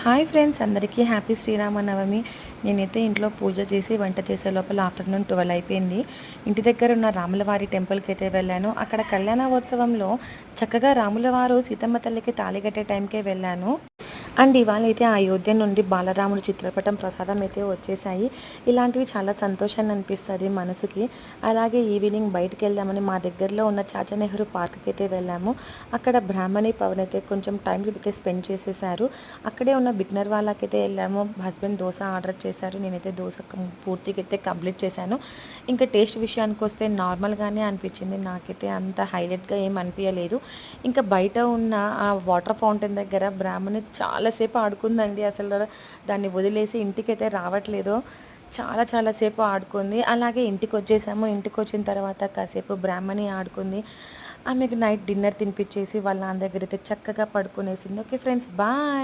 Hi friends, అందరికీ happy Sri Rama Navami. నేనైతే ఇంట్లో పూజ చేసి వంట చేసే లోపల ఆఫ్టర్నూన్ 12 అయిపోయింది. ఇంటి దగ్గర ఉన్న రాములవారి టెంపుల్కి అయితే వెళ్ళాను. అక్కడ కళ్యాణోత్సవంలో చక్కగా రాములవారు సీతమ్మ తల్లికి తాళి కట్టే టైంకే వెళ్ళాను. అండ్ ఇవాళ అయితే అయోధ్య నుండి బాలరాముడి చిత్రపటం ప్రసాదం అయితే వచ్చేసాయి. ఇలాంటివి చాలా సంతోషాన్ని అనిపిస్తుంది మనసుకి. అలాగే ఈవినింగ్ బయటికి వెళ్దామని మా దగ్గరలో ఉన్న చాచా నెహ్రూ పార్క్కి అయితే వెళ్ళాము. అక్కడ బ్రాహ్మణి పవన్ అయితే కొంచెం టైం అయితే స్పెండ్ చేసేసారు. అక్కడే ఉన్న బిగ్నర్ వాళ్ళకైతే వెళ్ళాము. హస్బెండ్ దోశ ఆర్డర్ చేశారు. నేనైతే దోశ పూర్తిగా అయితే కంప్లీట్ చేశాను. ఇంకా టేస్ట్ విషయానికి వస్తే నార్మల్గానే అనిపించింది. నాకైతే అంత హైలైట్గా ఏం అనిపించలేదు. ఇంకా బయట ఉన్న ఆ వాటర్ ఫౌంటైన్ దగ్గర బ్రాహ్మణి చాలాసేపు ఆడుకుందండి. అసలు దాన్ని వదిలేసి ఇంటికైతే రావట్లేదు. చాలా సేపు ఆడుకుంది. అలాగే ఇంటికి వచ్చేసాము. ఇంటికి వచ్చిన తర్వాత కాసేపు బ్రాహ్మణి ఆడుకుంది. ఆమెకు నైట్ డిన్నర్ తినిపించేసి వాళ్ళ నాన్న దగ్గర అయితే చక్కగా పడుకునేసింది. Okay friends, bye.